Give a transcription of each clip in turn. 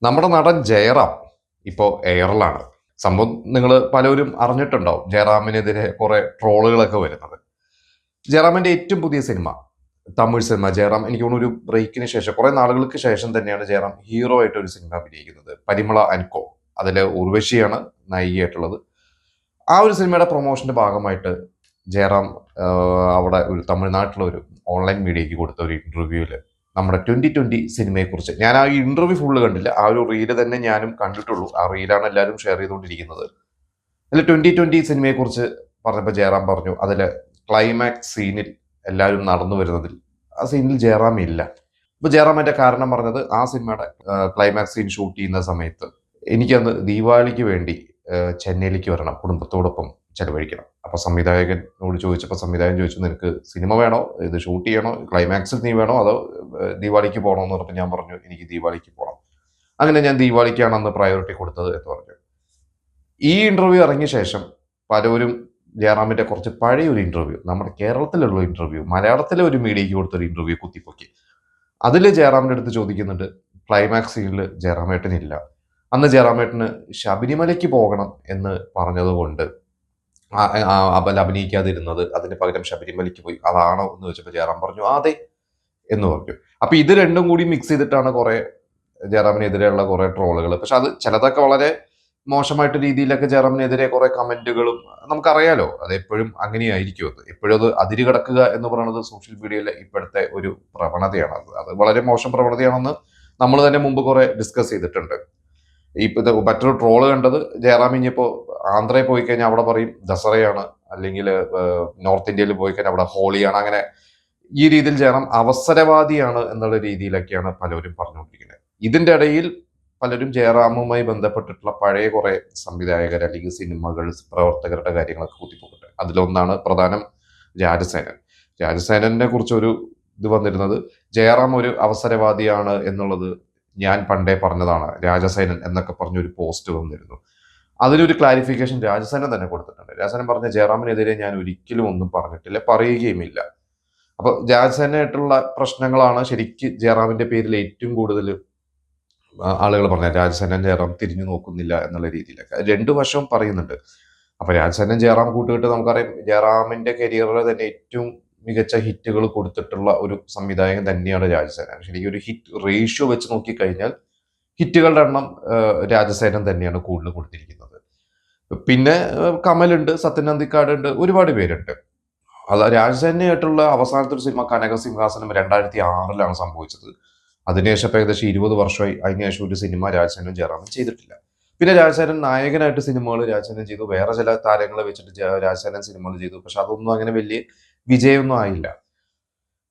നമ്മുടെ നടൻ ജയറാം ഇപ്പോൾ എയറിലാണ്. സംഭവം നിങ്ങൾ പലരും അറിഞ്ഞിട്ടുണ്ടാവും. ജയറാമിനെതിരെ കുറെ ട്രോളുകളൊക്കെ വരുന്നത്. ജയറാമിന്റെ ഏറ്റവും പുതിയ സിനിമ, തമിഴ് സിനിമ ജയറാം എനിക്ക് തോന്നുന്നു ഒരു ബ്രേക്കിന് ശേഷം കുറെ നാളുകൾക്ക് ശേഷം തന്നെയാണ് ജയറാം ഹീറോ ആയിട്ട് ഒരു സിനിമ അഭിനയിക്കുന്നത്. പരിമള ആൻഡ് കോ. അതിലെ ഉർവശിയാണ് നായികയായിട്ടുള്ളത്. ആ ഒരു സിനിമയുടെ പ്രൊമോഷന്റെ ഭാഗമായിട്ട് ജയറാം അവിടെ ഒരു തമിഴ്നാട്ടിലെ ഒരു ഓൺലൈൻ മീഡിയയ്ക്ക് കൊടുത്ത ഒരു ഇന്റർവ്യൂവിൽ നമ്മുടെ 2020 സിനിമയെക്കുറിച്ച്, ഞാൻ ആ ഇന്റർവ്യൂ ഫുള്ള് കണ്ടില്ല, ആ ഒരു റീല് തന്നെ ഞാനും കണ്ടിട്ടുള്ളൂ. ആ റീലാണ് എല്ലാവരും ഷെയർ ചെയ്തുകൊണ്ടിരിക്കുന്നത്. അതിൽ 2020 സിനിമയെക്കുറിച്ച് പറഞ്ഞപ്പോൾ ജയറാം പറഞ്ഞു, അതിലെ ക്ലൈമാക്സ് സീനിൽ എല്ലാവരും നടന്നു വരുന്നതിൽ ആ സീനിൽ ജയറാം ഇല്ല. അപ്പോൾ ജയറാം അതിന്റെ കാരണം പറഞ്ഞത്, ആ സിനിമയുടെ ക്ലൈമാക്സ് സീൻ ഷൂട്ട് ചെയ്യുന്ന സമയത്ത് എനിക്കന്ന് ദീപാവലിക്ക് വേണ്ടി ചെന്നൈയിലേക്ക് വരണം, കുടുംബത്തോടൊപ്പം ചെലവഴിക്കണം. അപ്പോൾ സംവിധായകനോട് ചോദിച്ചപ്പോൾ സംവിധായകൻ ചോദിച്ചു, നിനക്ക് സിനിമ വേണോ, ഇത് ഷൂട്ട് ചെയ്യണോ, ക്ലൈമാക്സിൽ നീ വേണോ, അതോ ദീപാവലിക്ക് പോകണോ എന്ന് പറഞ്ഞപ്പോൾ ഞാൻ പറഞ്ഞു, എനിക്ക് ദീപാവലിക്ക് പോകണം. അങ്ങനെ ഞാൻ ദീപാവലിക്കാണ് അന്ന് പ്രയോറിറ്റി കൊടുത്തത് എന്ന് പറഞ്ഞു. ഈ ഇന്റർവ്യൂ ഇറങ്ങിയ ശേഷം പലരും ജയറാമിന്റെ കുറച്ച് പഴയ ഒരു ഇന്റർവ്യൂ, നമ്മുടെ കേരളത്തിലുള്ള ഇന്റർവ്യൂ, മലയാളത്തിലെ ഒരു മീഡിയയ്ക്ക് കൊടുത്തൊരു ഇന്റർവ്യൂ കുത്തിപ്പൊക്കി. അതിൽ ജയറാമിന്റെ അടുത്ത് ചോദിക്കുന്നുണ്ട്, ക്ലൈമാക്സ് സീനിൽ ജയറാമേട്ടനില്ല. അന്ന് ജയറാമേട്ടന് ശബരിമലയ്ക്ക് പോകണം എന്ന് പറഞ്ഞതുകൊണ്ട് അബൽ അഭിനയിക്കാതിരുന്നത്, അതിന് പകരം ശബരിമലയ്ക്ക് പോയി, അതാണോ എന്ന് ചോദിച്ചപ്പോൾ ജയറാം പറഞ്ഞു അതെ എന്ന് പറഞ്ഞു. അപ്പൊ ഇത് രണ്ടും കൂടി മിക്സ് ചെയ്തിട്ടാണ് കുറെ ജയറാമിനെതിരെയുള്ള കുറെ ട്രോളുകൾ. പക്ഷെ അത് ചിലതൊക്കെ വളരെ മോശമായിട്ട് രീതിയിലൊക്കെ ജയറാമിനെതിരെ കുറെ കമന്റുകളും നമുക്കറിയാലോ. അത് എപ്പോഴും അങ്ങനെയായിരിക്കും. അത് എപ്പോഴും അത് അതിര് കടക്കുക എന്ന് പറയുന്നത് സോഷ്യൽ മീഡിയയിലെ ഇപ്പോഴത്തെ ഒരു പ്രവണതയാണ്. അത് വളരെ മോശം പ്രവണതയാണെന്ന് നമ്മൾ തന്നെ മുമ്പ് കുറെ ഡിസ്കസ് ചെയ്തിട്ടുണ്ട്. ഇപ്പൊ മറ്റൊരു ട്രോള് കണ്ടത്, ജയറാം ഇനിയിപ്പോ ആന്ധ്രയിൽ പോയി കഴിഞ്ഞാൽ അവിടെ പറയും ദസറയാണ്, അല്ലെങ്കിൽ നോർത്ത് ഇന്ത്യയിൽ പോയി കഴിഞ്ഞാൽ അവിടെ ഹോളിയാണ്. അങ്ങനെ ഈ രീതിയിൽ ജയറാം അവസരവാദിയാണ് എന്നുള്ള രീതിയിലൊക്കെയാണ് പലരും പറഞ്ഞുകൊണ്ടിരിക്കുന്നത്. ഇതിന്റെ ഇടയിൽ പലരും ജയറാമുമായി ബന്ധപ്പെട്ടിട്ടുള്ള പഴയ കുറെ സംവിധായകർ അല്ലെങ്കിൽ സിനിമകൾ, പ്രവർത്തകരുടെ കാര്യങ്ങളൊക്കെ കുത്തിപ്പോക്കട്ടെ. അതിലൊന്നാണ് പ്രധാനം രാജസേനൻ. രാജസേനനെ കുറിച്ചൊരു ഇത് വന്നിരുന്നത്, ജയറാം ഒരു അവസരവാദിയാണ് എന്നുള്ളത് ഞാൻ പണ്ടേ പറഞ്ഞതാണ്, രാജസേനൻ എന്നൊക്കെ പറഞ്ഞൊരു പോസ്റ്റ് വന്നിരുന്നു. അതിനൊരു ക്ലാരിഫിക്കേഷൻ രാജസേനൻ തന്നെ കൊടുത്തിട്ടുണ്ട്. രാജസേനൻ പറഞ്ഞ, ജയറാമിനെതിരെ ഞാൻ ഒരിക്കലും ഒന്നും പറഞ്ഞിട്ടില്ല, പറയുകയുമില്ല. അപ്പൊ രാജസേനായിട്ടുള്ള പ്രശ്നങ്ങളാണ് ശരിക്ക് ജയറാമിന്റെ പേരിൽ ഏറ്റവും കൂടുതൽ ആളുകൾ പറഞ്ഞത്. രാജസേനൻ ജയറാം തിരിഞ്ഞു നോക്കുന്നില്ല എന്നുള്ള രീതിയിലൊക്കെ രണ്ടു വശവും പറയുന്നുണ്ട്. അപ്പൊ രാജസേനൻ ജയറാം കൂട്ടുകെട്ട് നമുക്കറിയാം, ജയറാമിന്റെ കരിയറിലെ തന്നെ ഏറ്റവും മികച്ച ഹിറ്റുകൾ കൊടുത്തിട്ടുള്ള ഒരു സംവിധായകൻ തന്നെയാണ് രാജസേനൻ. ശരിക്കും ഒരു ഹിറ്റ് റേഷ്യോ വെച്ച് നോക്കിക്കഴിഞ്ഞാൽ ഹിറ്റുകളുടെ എണ്ണം രാജസേനൻ തന്നെയാണ് കൂടുതൽ കൊടുത്തിരിക്കുന്നത്. പിന്നെ കമലുണ്ട്, സത്യൻ അന്തിക്കാട് ഉണ്ട്, ഒരുപാട് പേരുണ്ട്. അത് രാജസേനയായിട്ടുള്ള അവസാനത്തെ ഒരു സിനിമ കനകസിംഹാസനം 2006 സംഭവിച്ചത്. അതിനുശേഷം ഏകദേശം 20 വർഷമായി അതിനുശേഷം ഒരു സിനിമ രാജസേനൻ ജയറാമും ചെയ്തിട്ടില്ല. പിന്നെ രാജസേനൻ നായകനായിട്ട് സിനിമകൾ രാജസേനൻ ചെയ്തു, വേറെ ചില താരങ്ങളെ വെച്ചിട്ട് രാജസേനൻ സിനിമകൾ ചെയ്തു. പക്ഷെ അതൊന്നും അങ്ങനെ വലിയ വിജയമൊന്നും ആയില്ല.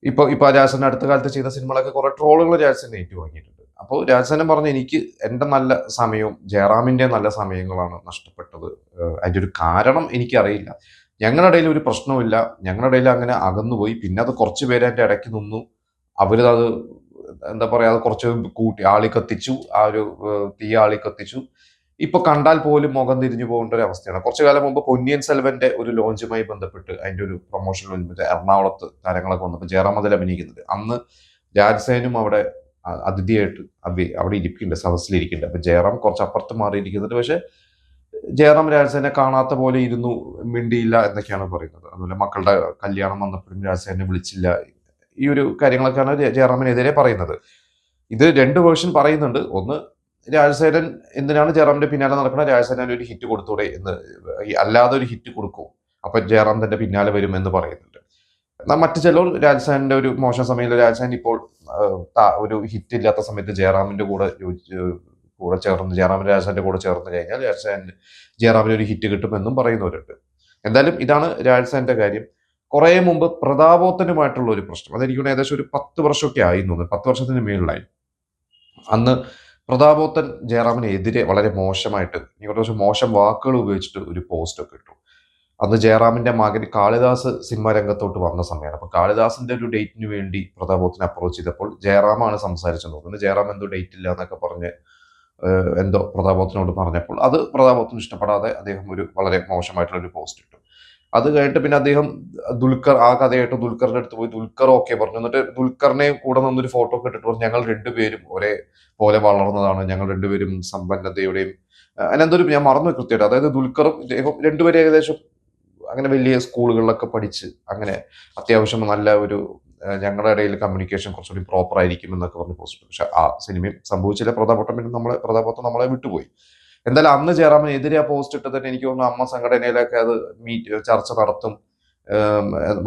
ഇപ്പൊ രാജസേനൻ അടുത്ത കാലത്ത് ചെയ്ത സിനിമകളൊക്കെ കുറെ ട്രോളുകൾ രാജസേനൻ ഏറ്റുവാങ്ങിയിട്ടുണ്ട്. അപ്പോൾ രാജസേനൻ പറഞ്ഞു, എനിക്ക് എൻ്റെ നല്ല സമയവും ജയറാമിന്റെ നല്ല സമയങ്ങളാണ് നഷ്ടപ്പെട്ടത്. അതിന്റെ ഒരു കാരണം എനിക്കറിയില്ല. ഞങ്ങളുടെ ഇടയിൽ ഒരു പ്രശ്നവുമില്ല, ഞങ്ങളുടെ ഇടയിൽ അങ്ങനെ അകന്നുപോയി. പിന്നെ അത് കുറച്ച് പേര് എൻ്റെ ഇടയ്ക്ക് നിന്നു, അവരത് എന്താ പറയാ, അത് കുറച്ച് കൂട്ടി ആളി കത്തിച്ചു, ആ ഒരു തീ ആളി കത്തിച്ചു. ഇപ്പൊ കണ്ടാൽ പോലും മുഖം തിരിഞ്ഞു പോകേണ്ട ഒരു അവസ്ഥയാണ്. കുറച്ചു കാലം മുമ്പ് പൊന്നിയൻ സെൽവന്റെ ഒരു ലോഞ്ചുമായി ബന്ധപ്പെട്ട് അതിന്റെ ഒരു പ്രൊമോഷൻ ലോഞ്ച് എറണാകുളത്ത് താരങ്ങളൊക്കെ വന്നപ്പോൾ ജയറാം അതിൽ അഭിനയിക്കുന്നുണ്ട്. അന്ന് രാജസേനും അവിടെ അതിഥിയായിട്ട് അവിടെ ഇരിക്കുന്നുണ്ട്, സദസ്സിലിരിക്കുന്നുണ്ട്. അപ്പൊ ജയറാം കുറച്ച് അപ്പുറത്ത് മാറിയിരിക്കുന്നുണ്ട്. പക്ഷെ ജയറാം രാജസേനെ കാണാത്ത പോലെ ഇരുന്നു, മിണ്ടിയില്ല എന്നൊക്കെയാണ് പറയുന്നത്. അതുപോലെ മക്കളുടെ കല്യാണം വന്നപ്പോഴും രാജസേനെ വിളിച്ചില്ല. ഈ ഒരു കാര്യങ്ങളൊക്കെയാണ് ജയറാമിനെതിരെ പറയുന്നത്. ഇത് രണ്ട് വേർഷൻ പറയുന്നുണ്ട്. ഒന്ന്, രാജസേനൻ എന്തിനാണ് ജയറാമിന്റെ പിന്നാലെ നടക്കുന്നത്, രാജസേനൻ ഒരു ഹിറ്റ് കൊടുത്തൂടെ എന്ന്, അല്ലാതെ ഒരു ഹിറ്റ് കൊടുക്കൂ അപ്പൊ ജയറാം തന്റെ പിന്നാലെ വരും എന്ന് പറയുന്നുണ്ട്. എന്നാൽ മറ്റു ചിലർ രാജസേനന്റെ ഒരു മോശം സമയത്ത്, രാജസേനൻ ഇപ്പോൾ ഒരു ഹിറ്റ് ഇല്ലാത്ത സമയത്ത് ജയറാമിന്റെ കൂടെ ചേർന്ന്, ജയറാമിന്റെ രാജസേനന്റെ കൂടെ ചേർന്ന് കഴിഞ്ഞാൽ ജയറാമിന് ഒരു ഹിറ്റ് കിട്ടുമെന്നും പറയുന്നവരുണ്ട്. എന്തായാലും ഇതാണ് രാജസേനന്റെ കാര്യം. കുറെ മുമ്പ് പ്രതാപോത്തനുമായിട്ടുള്ള ഒരു പ്രശ്നം, അതെനിക്ക് ഏകദേശം ഒരു 10 വർഷമൊക്കെ ആയി തോന്നുന്നു, 10 വർഷത്തിന് മേളിലായി. അന്ന് പ്രതാപോത്തൻ ജയറാമിനെതിരെ വളരെ മോശമായിട്ട്, കുറച്ച് മോശം വാക്കുകൾ ഉപയോഗിച്ചിട്ട് ഒരു പോസ്റ്റ് ഒക്കെ ഇട്ടു. അന്ന് ജയറാമിന്റെ മകൻ കാളിദാസ് സിനിമാ രംഗത്തോട്ട് വന്ന സമയമാണ്. അപ്പൊ കാളിദാസിന്റെ ഒരു ഡേറ്റിന് വേണ്ടി പ്രതാപോത്തിനെ അപ്രോച്ച് ചെയ്തപ്പോൾ ജയറാമാണ് സംസാരിച്ചു നോക്കുന്നത്. ജയറാം എന്തോ ഡേറ്റ് ഇല്ല എന്നൊക്കെ പറഞ്ഞ് എന്തോ പ്രതാപോത്തിനോട് പറഞ്ഞപ്പോൾ അത് പ്രതാപോത്തിന് ഇഷ്ടപ്പെടാതെ അദ്ദേഹം ഒരു വളരെ മോശമായിട്ടുള്ള ഒരു പോസ്റ്റ് ഇട്ടു. അത് കഴിഞ്ഞിട്ട് പിന്നെ അദ്ദേഹം ദുൽഖർ ആ കഥയായിട്ട് ദുൽഖറിന്റെ അടുത്ത് പോയി ദുൽഖർ ഓക്കെ പറഞ്ഞു. എന്നിട്ട് ദുൽഖറിനെ കൂടെ നിന്നൊരു ഫോട്ടോ ഒക്കെ ഇട്ടിട്ട് പറഞ്ഞു ഞങ്ങൾ രണ്ടുപേരും ഒരേ പോലെ വളർന്നതാണ്, ഞങ്ങൾ രണ്ടുപേരും സമ്പന്നതയുടെയും അതിനെന്തൊരു ഞാൻ മറന്നു കൃത്യമായിട്ട്. അതായത് ദുൽഖറും ഇദ്ദേഹം രണ്ടുപേരും ഏകദേശം അങ്ങനെ വലിയ സ്കൂളുകളിലൊക്കെ പഠിച്ച് അങ്ങനെ അത്യാവശ്യം നല്ല ഒരു ഞങ്ങളുടെ ഇടയിൽ കമ്മ്യൂണിക്കേഷൻ കുറച്ചുകൂടി പ്രോപ്പർ ആയിരിക്കും എന്നൊക്കെ പറഞ്ഞ് പോസ്റ്റ്. പക്ഷെ ആ സിനിമയും സംഭവിച്ചില്ല. പ്രതാപത്തം നമ്മളെ വിട്ടുപോയി. എന്തായാലും അന്ന് ജയറാമിനെതിരെ ആ പോസ്റ്റ് ഇട്ടതിന് എനിക്ക് തോന്നുന്നു അമ്മ സംഘടനയിലൊക്കെ അത് ചർച്ച നടത്തും.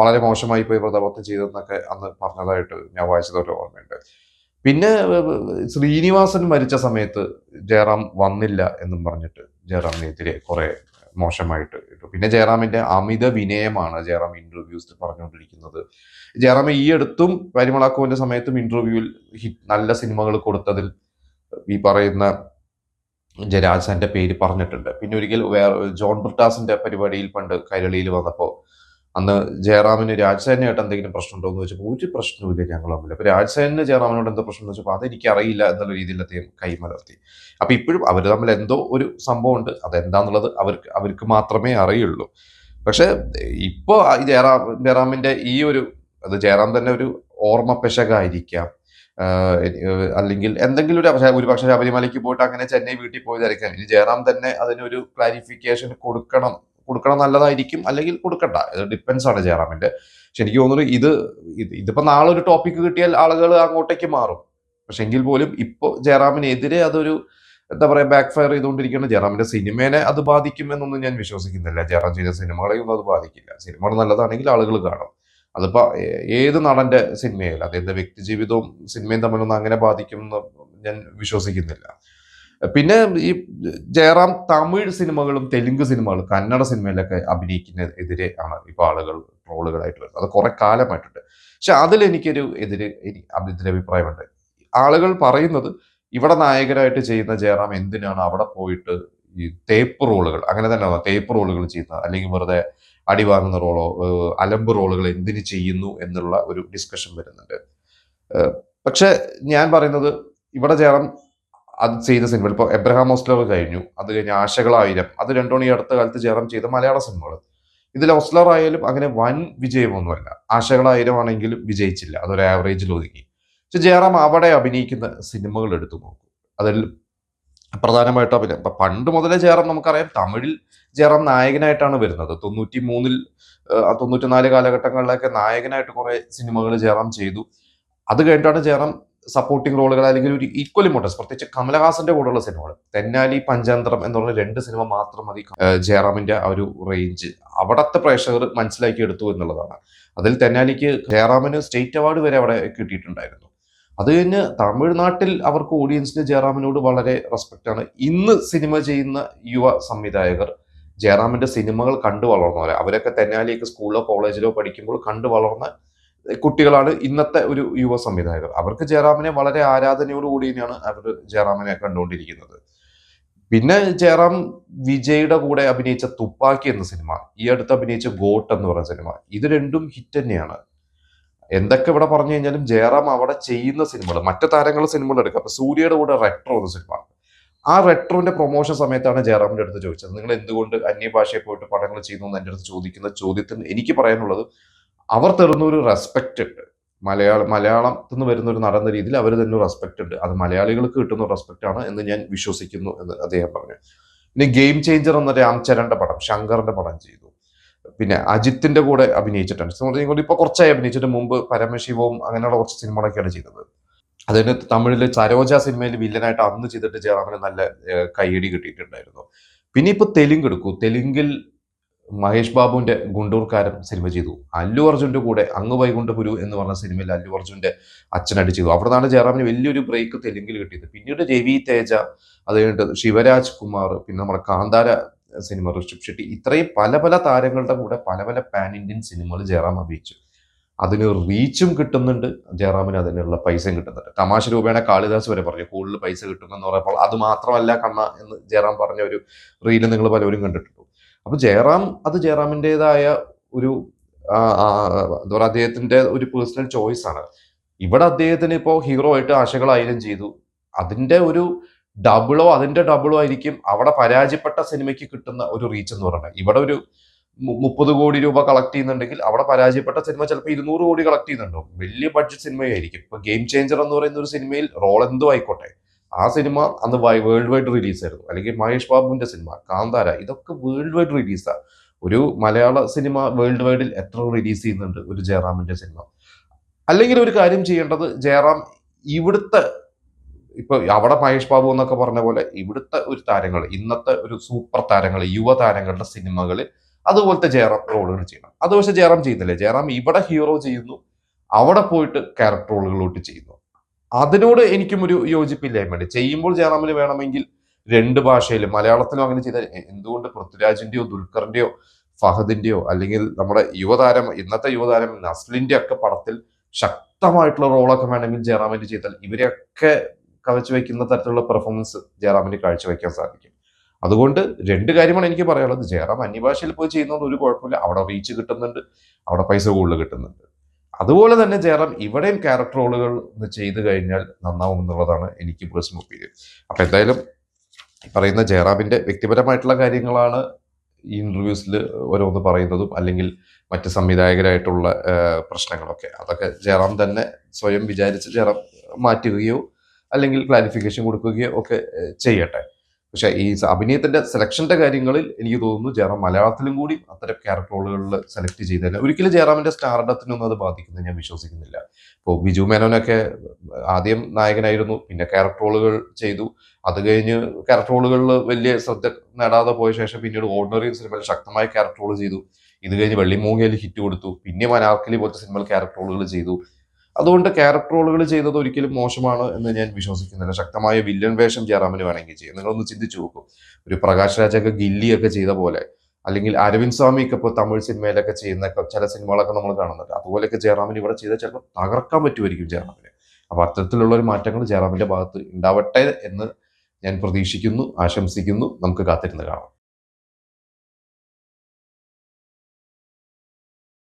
വളരെ മോശമായി പോയി പ്രതാപത്തം ചെയ്തതെന്നൊക്കെ അന്ന് പറഞ്ഞതായിട്ട് ഞാൻ വായിച്ചതൊരു ഓർമ്മയുണ്ട്. പിന്നെ ശ്രീനിവാസൻ മരിച്ച സമയത്ത് ജയറാം വന്നില്ല എന്നും പറഞ്ഞിട്ട് ജയറാമിനെതിരെ കുറെ മോശമായിട്ട് ഇട്ടു. പിന്നെ ജയറാമിന്റെ അമിത വിനയമാണ് ജയറാം ഇന്റർവ്യൂസിൽ പറഞ്ഞുകൊണ്ടിരിക്കുന്നത്. ജയറാം ഈ അടുത്തും പരിമളാക്കോവിന്റെ സമയത്തും ഇന്റർവ്യൂവിൽ നല്ല സിനിമകൾ കൊടുത്തതിൽ ഈ പറയുന്ന രാജാന്റെ പേര് പറഞ്ഞിട്ടുണ്ട്. പിന്നെ ഒരിക്കൽ വേറെ ജോൺ ബ്രിട്ടാസിന്റെ പരിപാടിയിൽ പണ്ട് കൈരളിയിൽ വന്നപ്പോൾ അന്ന് ജയറാമിന് രാജസേനയായിട്ട് എന്തെങ്കിലും പ്രശ്നമുണ്ടോ എന്ന് ചോദിച്ചപ്പോൾ ഒരു പ്രശ്നവുമില്ല ഞങ്ങൾ തമ്മിൽ. അപ്പൊ രാജസേനന് ജയറാമിനോട് എന്തോ പ്രശ്നം എന്ന് വെച്ചപ്പോൾ അതെനിക്ക് അറിയില്ല എന്നുള്ള രീതിയിൽ അദ്ദേഹം കൈമലർത്തി. അപ്പൊ ഇപ്പോഴും അവർ തമ്മിൽ എന്തോ ഒരു സംഭവം ഉണ്ട്, അതെന്താന്നുള്ളത് അവർക്ക് മാത്രമേ അറിയുള്ളൂ. പക്ഷെ ഇപ്പോ ജയറാമിന്റെ ഈ ഒരു അത് ജയറാം തന്നെ ഒരു ഓർമ്മ പെശകായിരിക്കാം, അല്ലെങ്കിൽ എന്തെങ്കിലും ഒരു പക്ഷെ ശബരിമലയ്ക്ക് പോയിട്ട് അങ്ങനെ ചെന്നൈ വീട്ടിൽ പോയതായിരിക്കാം. ഇനി ജയറാം തന്നെ അതിനൊരു ക്ലാരിഫിക്കേഷൻ കൊടുക്കണം നല്ലതായിരിക്കും, അല്ലെങ്കിൽ കൊടുക്കണ്ട, ഇത് ഡിപ്പെൻസ് ആണ് ജയറാമിന്റെ. പക്ഷെ എനിക്ക് തോന്നുന്നു ഇതിപ്പോ നാളെ ഒരു ടോപ്പിക് കിട്ടിയാൽ ആളുകൾ അങ്ങോട്ടേക്ക് മാറും. പക്ഷെ എങ്കിൽ പോലും ഇപ്പോ ജയറാമിനെതിരെ അതൊരു എന്താ പറയാ ബാക്ക് ഫയർ ചെയ്തുകൊണ്ടിരിക്കുന്ന ജയറാമിന്റെ സിനിമേനെ അത് ബാധിക്കുമെന്നൊന്നും ഞാൻ വിശ്വസിക്കുന്നില്ല. ജയറാം ചെയ്ത സിനിമകളെയൊന്നും അത് ബാധിക്കില്ല. സിനിമകൾ നല്ലതാണെങ്കിൽ ആളുകൾ കാണും. അതിപ്പോ ഏത് നടന്റെ സിനിമയിൽ അദ്ദേഹത്തിന്റെ വ്യക്തി ജീവിതവും സിനിമയും തമ്മിലൊന്നും അങ്ങനെ ബാധിക്കുമെന്ന് ഞാൻ വിശ്വസിക്കുന്നില്ല. പിന്നെ ഈ ജയറാം തമിഴ് സിനിമകളും തെലുങ്ക് സിനിമകളും കന്നഡ സിനിമയിലൊക്കെ അഭിനയിക്കുന്നതിനെതിരെ ആണ് ഇപ്പൊ ആളുകൾ ട്രോളുകളായിട്ട് വരുന്നത്. അത് കുറെ കാലമായിട്ടുണ്ട്. പക്ഷെ അതിൽ എനിക്കൊരു എതിരഭിപ്രായമുണ്ട്. ആളുകൾ പറയുന്നത് ഇവിടെ നായകരായിട്ട് ചെയ്യുന്ന ജയറാം എന്തിനാണ് അവിടെ പോയിട്ട് ഈ തേപ്പ് റോളുകൾ, അങ്ങനെ തന്നെ തേപ്പ് റോളുകൾ ചെയ്യുന്നത്, അല്ലെങ്കിൽ വെറുതെ അടി വാങ്ങുന്ന റോളോ അലമ്പ് റോളുകൾ എന്തിന് ചെയ്യുന്നു എന്നുള്ള ഒരു ഡിസ്കഷൻ വരുന്നുണ്ട്. പക്ഷെ ഞാൻ പറയുന്നത് ഇവിടെ ജയറാം അത് ചെയ്ത സിനിമകൾ ഇപ്പോൾ എബ്രഹാം ഓസ്ലർ കഴിഞ്ഞു, അത് കഴിഞ്ഞ് ആശകളായിരം, അത് രണ്ടോണി അടുത്ത കാലത്ത് ജയറാം ചെയ്ത മലയാള സിനിമകൾ. ഇതിൽ ഓസ്ലർ ആയാലും അങ്ങനെ വൻ വിജയമൊന്നുമല്ല, ആശകളായിരം ആണെങ്കിലും വിജയിച്ചില്ല, അതൊരു ആവറേജിൽ ഒതുങ്ങി. പക്ഷെ ജയറാം അവിടെ അഭിനയിക്കുന്ന സിനിമകൾ എടുത്തു നോക്കും, അതിൽ പ്രധാനമായിട്ടും അഭിനയം പണ്ട് മുതലേ ജയറാം നമുക്കറിയാം തമിഴിൽ ജയറാം നായകനായിട്ടാണ് വരുന്നത്. 93-ൽ 94 കാലഘട്ടങ്ങളിലൊക്കെ നായകനായിട്ട് കുറെ സിനിമകൾ ജയറാം ചെയ്തു. അത് കഴിഞ്ഞിട്ടാണ് ജയറാം സപ്പോർട്ടിംഗ് റോളുകൾ അല്ലെങ്കിൽ ഒരു ഈക്വൽ ഇമ്പോർട്ടൻസ്, പ്രത്യേകിച്ച് കമലഹാസന്റെ കൂടെയുള്ള സിനിമകൾ തെന്നാലി പഞ്ചാന്തരം എന്നുള്ള 2 സിനിമ മാത്രം മതി ജയറാമിന്റെ ആ ഒരു റേഞ്ച് അവിടത്തെ പ്രേക്ഷകർ മനസ്സിലാക്കി എടുത്തു എന്നുള്ളതാണ്. അതിൽ തെന്നാലിക്ക് ജയറാമിന് സ്റ്റേറ്റ് അവാർഡ് വരെ അവിടെ കിട്ടിയിട്ടുണ്ടായിരുന്നു. അത് കഴിഞ്ഞ് തമിഴ്നാട്ടിൽ അവർക്ക് ഓഡിയൻസിന് ജയറാമിനോട് വളരെ റെസ്പെക്റ്റ് ആണ്. ഇന്ന് സിനിമ ചെയ്യുന്ന യുവ സംവിധായകർ ജയറാമിന്റെ സിനിമകൾ കണ്ടു വളർന്നവരെ, അവരൊക്കെ തെന്നാലിയൊക്കെ സ്കൂളിലോ കോളേജിലോ പഠിക്കുമ്പോൾ കണ്ടു വളർന്ന കുട്ടികളാണ് ഇന്നത്തെ ഒരു യുവ സംവിധായകർ. അവർക്ക് ജയറാമിനെ വളരെ ആരാധനയോടുകൂടി തന്നെയാണ് അവർ ജയറാമിനെ കണ്ടുകൊണ്ടിരിക്കുന്നത്. പിന്നെ ജയറാം വിജയുടെ കൂടെ അഭിനയിച്ച തുപ്പാക്കി എന്ന സിനിമ, ഈ അടുത്ത് അഭിനയിച്ച ഗോട്ട് എന്ന് പറയുന്ന സിനിമ, ഇത് രണ്ടും ഹിറ്റ് തന്നെയാണ്. എന്തൊക്കെ ഇവിടെ പറഞ്ഞു കഴിഞ്ഞാലും ജയറാം അവിടെ ചെയ്യുന്ന സിനിമകൾ, മറ്റു താരങ്ങളുടെ സിനിമകൾ എടുക്കാം. അപ്പൊ സൂര്യയുടെ കൂടെ റെട്രോ എന്ന സിനിമ, ആ റെട്രോന്റെ പ്രൊമോഷൻ സമയത്താണ് ജയറാമിന്റെ അടുത്ത് ചോദിച്ചത് നിങ്ങൾ എന്തുകൊണ്ട് അന്യഭാഷയിൽ പോയിട്ട് പടങ്ങൾ ചെയ്യുന്നു എന്ന് എൻ്റെ അടുത്ത് ചോദിക്കുന്ന ചോദ്യത്തിന് എനിക്ക് പറയാനുള്ളത് അവർ തരുന്ന ഒരു റെസ്പെക്റ്റ് ഉണ്ട്. മലയാളത്തിൽ നിന്ന് വരുന്ന ഒരു നടന്ന രീതിയിൽ അവർ തന്നെ റെസ്പെക്റ്റ് ഉണ്ട്, അത് മലയാളികൾക്ക് കിട്ടുന്ന റെസ്പെക്റ്റ് ആണ് എന്ന് ഞാൻ വിശ്വസിക്കുന്നു എന്ന് അദ്ദേഹം പറഞ്ഞു. പിന്നെ ഗെയിം ചേഞ്ചർ എന്ന രാംചരന്റെ പടം, ശങ്കറിന്റെ പടം ചെയ്തു. പിന്നെ അജിത്തിന്റെ കൂടെ അഭിനയിച്ചിട്ടുണ്ട്. ഇപ്പൊ കുറച്ചായി അഭിനയിച്ചിട്ട്, മുമ്പ് പരമശിവവും അങ്ങനെയുള്ള കുറച്ച് സിനിമകളൊക്കെയാണ് ചെയ്തത്. അതിന് തമിഴില് സരോജ സിനിമയിൽ വില്ലനായിട്ട് അന്ന് ചെയ്തിട്ട് ജയറാമിന് നല്ല കയ്യടി കിട്ടിയിട്ടുണ്ടായിരുന്നു. പിന്നെ ഇപ്പൊ തെലുങ്ക് എടുക്കൂ, തെലുങ്കിൽ മഹേഷ് ബാബുവിന്റെ ഗുണ്ടൂർക്കാരൻ സിനിമ ചെയ്തു. അല്ലു അർജുന്റെ കൂടെ അങ്ങ് വൈകുണ്ഠപുരു എന്ന് പറഞ്ഞ സിനിമയിൽ അല്ലു അർജുന്റെ അച്ഛനായിട്ട് ചെയ്തു. അവിടെ നിന്നാണ് ജയറാമിന് വലിയൊരു ബ്രേക്ക് തെലുങ്കിൽ കിട്ടിയത്. പിന്നീട് രവി തേജ, അത് കഴിഞ്ഞിട്ട് ശിവരാജ് കുമാർ, പിന്നെ നമ്മുടെ കാന്താര സിനിമ ഋഷഭ് ഷെട്ടി, ഇത്രയും പല പല താരങ്ങളുടെ കൂടെ പല പല പാൻ ഇന്ത്യൻ സിനിമകൾ ജയറാം അഭിനയിച്ചു. അതിന് റീച്ചും കിട്ടുന്നുണ്ട്, ജയറാമിന് അതിനുള്ള പൈസയും കിട്ടുന്നുണ്ട്. തമാശ രൂപേണ കാളിദാസ് വരെ പറഞ്ഞു കൂടുതൽ പൈസ കിട്ടുമെന്ന് പറഞ്ഞപ്പോൾ അത് മാത്രമല്ല കണ്ണ എന്ന് ജയറാം പറഞ്ഞ ഒരു റീല് നിങ്ങൾ പലരും കണ്ടിട്ടുണ്ട്. അപ്പൊ ജയറാമിൻ്റെതായ ഒരു എന്താ പറയുക, അദ്ദേഹത്തിന്റെ ഒരു പേഴ്സണൽ ചോയ്സ് ആണ്. ഇവിടെ അദ്ദേഹത്തിന് ഇപ്പോൾ ഹീറോ ആയിട്ട് ആശകളായാലും ചെയ്തു, അതിന്റെ ഒരു ഡബിളോ ആയിരിക്കും അവിടെ പരാജയപ്പെട്ട സിനിമയ്ക്ക് കിട്ടുന്ന ഒരു റീച്ച് എന്ന് പറയുന്നത്. ഇവിടെ ഒരു 30 കോടി രൂപ കളക്ട് ചെയ്യുന്നുണ്ടെങ്കിൽ അവിടെ പരാജയപ്പെട്ട സിനിമ ചിലപ്പോൾ 200 കോടി കളക്ട് ചെയ്യുന്നുണ്ടോ, വലിയ ബഡ്ജറ്റ് സിനിമയായിരിക്കും. ഇപ്പൊ ഗെയിം ചേഞ്ചർ എന്ന് പറയുന്ന ഒരു സിനിമയിൽ റോൾ എന്തോ ആയിക്കോട്ടെ, ആ സിനിമ അന്ന് വേൾഡ് വൈഡ് റിലീസായിരുന്നു. അല്ലെങ്കിൽ മഹേഷ് ബാബുവിന്റെ സിനിമ കാന്താര, ഇതൊക്കെ വേൾഡ് വൈഡ് റിലീസാണ്. ഒരു മലയാള സിനിമ വേൾഡ് വൈഡിൽ എത്ര റിലീസ് ചെയ്യുന്നുണ്ട് ഒരു ജയറാമിന്റെ സിനിമ? അല്ലെങ്കിൽ ഒരു കാര്യം ചെയ്യേണ്ടത്, ജയറാം ഇവിടുത്തെ, ഇപ്പൊ അവിടെ മഹേഷ് ബാബു എന്നൊക്കെ പറഞ്ഞ പോലെ ഇവിടുത്തെ ഒരു താരങ്ങൾ, ഇന്നത്തെ ഒരു സൂപ്പർ താരങ്ങൾ, യുവതാരങ്ങളുടെ സിനിമകളിൽ അതുപോലത്തെ ജയറാം റോളുകൾ ചെയ്യണം. അത് പക്ഷെ ജയറാം ചെയ്യുന്നില്ല. ജയറാം ഇവിടെ ഹീറോ ചെയ്യുന്നു, അവിടെ പോയിട്ട് ക്യാരക്ടർ റോളുകളോട്ട് ചെയ്യുന്നു. അതിനോട് എനിക്കും ഒരു യോജിപ്പില്ലായ്മയുണ്ട്. ചെയ്യുമ്പോൾ ജയറാമിന് വേണമെങ്കിൽ രണ്ട് ഭാഷയിലും, മലയാളത്തിലും അങ്ങനെ ചെയ്താൽ എന്തുകൊണ്ട് പൃഥ്വിരാജിന്റെയോ ദുൽഖറിന്റെയോ ഫഹദിന്റെയോ അല്ലെങ്കിൽ നമ്മുടെ യുവതാരം, ഇന്നത്തെ യുവതാരം നസ്ലിന്റെ ഒക്കെ പടത്തിൽ ശക്തമായിട്ടുള്ള റോളൊക്കെ വേണമെങ്കിൽ ജയറാമിന് ചെയ്താൽ ഇവരെയൊക്കെ കവച്ചു വയ്ക്കുന്ന തരത്തിലുള്ള പെർഫോമൻസ് ജയറാമിന് കാഴ്ചവെക്കാൻ സാധിക്കും. അതുകൊണ്ട് രണ്ട് കാര്യമാണ് എനിക്ക് പറയാനുള്ളത്. ജയറാം അന്യഭാഷയിൽ പോയി ചെയ്യുന്നത് ഒരു കുഴപ്പമില്ല, അവിടെ റീച്ച് കിട്ടുന്നുണ്ട്, അവിടെ പൈസ കൂടുതൽ കിട്ടുന്നുണ്ട്. അതുപോലെ തന്നെ ജയറാം ഇവിടെയും ക്യാരക്ടർ റോളുകൾ ചെയ്തു കഴിഞ്ഞാൽ നന്നാവും എന്നുള്ളതാണ് എനിക്ക് പേഴ്സണൽ ഒപ്പീനിയൻ. അപ്പൊ എന്തായാലും പറയുന്ന ജയറാമിന്റെ വ്യക്തിപരമായിട്ടുള്ള കാര്യങ്ങളാണ് ഈ ഇന്റർവ്യൂസിൽ ഓരോന്ന് പറയുന്നതും, അല്ലെങ്കിൽ മറ്റ് സംവിധായകരായിട്ടുള്ള പ്രശ്നങ്ങളൊക്കെ, അതൊക്കെ ജയറാം തന്നെ സ്വയം വിചാരിച്ച് ജയറാം മാറ്റുകയോ അല്ലെങ്കിൽ ക്ലാരിഫിക്കേഷൻ കൊടുക്കുകയോ ഒക്കെ ചെയ്യട്ടെ. പക്ഷെ ഈ അഭിനയത്തിന്റെ സെലക്ഷന്റെ കാര്യങ്ങളിൽ എനിക്ക് തോന്നുന്നു ജയറാം മലയാളത്തിലും കൂടി അത്തരം ക്യാരക്ടർ റോളുകളിൽ സെലക്ട് ചെയ്തതിന് ഒരിക്കലും ജയറാമിന്റെ സ്റ്റാർഡത്തിനൊന്നും അത് ബാധിക്കുന്നത് ഞാൻ വിശ്വസിക്കുന്നില്ല. ഇപ്പോൾ ബിജു മേനോനൊക്കെ ആദ്യം നായകനായിരുന്നു, പിന്നെ ക്യാരക്ടർ റോളുകൾ ചെയ്തു. അത് കഴിഞ്ഞ് ക്യാരക്ടർ റോളുകളിൽ വലിയ ശ്രദ്ധ നേടാതെ പോയ ശേഷം പിന്നീട് ഓർഡിനറി സിനിമയിൽ ശക്തമായ ക്യാരക്ടർ റോൾ ചെയ്തു. ഇത് കഴിഞ്ഞ് വെള്ളിമൂങ്ങയിൽ ഹിറ്റ് കൊടുത്തു, പിന്നെ അനാർക്കലി പോലത്തെ സിനിമയിൽ ക്യാരക്ടർ റോളുകൾ ചെയ്തു. അതുകൊണ്ട് ക്യാരക്ടർ റോളുകൾ ചെയ്തത് ഒരിക്കലും മോശമാണ് എന്ന് ഞാൻ വിശ്വസിക്കുന്നില്ല. ശക്തമായ വില്ലൻ വേഷം ജയറാമിന് വേണമെങ്കിൽ ചെയ്യും. നിങ്ങളൊന്ന് ചിന്തിച്ചു നോക്കും, ഒരു പ്രകാശ് രാജൊക്കെ ഗില്ലിയൊക്കെ ചെയ്ത പോലെ, അല്ലെങ്കിൽ അരവിന്ദ് സ്വാമിയൊക്കെ ഇപ്പോൾ തമിഴ് സിനിമയിലൊക്കെ ചെയ്യുന്ന ചില സിനിമകളൊക്കെ നമ്മൾ കാണുന്നുണ്ട്. അതുപോലെയൊക്കെ ജയറാമിന് ഇവിടെ ചെയ്താൽ ചിലപ്പോൾ തകർക്കാൻ പറ്റുമായിരിക്കും ജയറാമിന്. അപ്പൊ അത്തരത്തിലുള്ള ഒരു മാറ്റങ്ങൾ ജയറാമിന്റെ ഭാഗത്ത് ഉണ്ടാവട്ടെ എന്ന് ഞാൻ പ്രതീക്ഷിക്കുന്നു, ആശംസിക്കുന്നു. നമുക്ക് കാത്തിരുന്ന് കാണാം.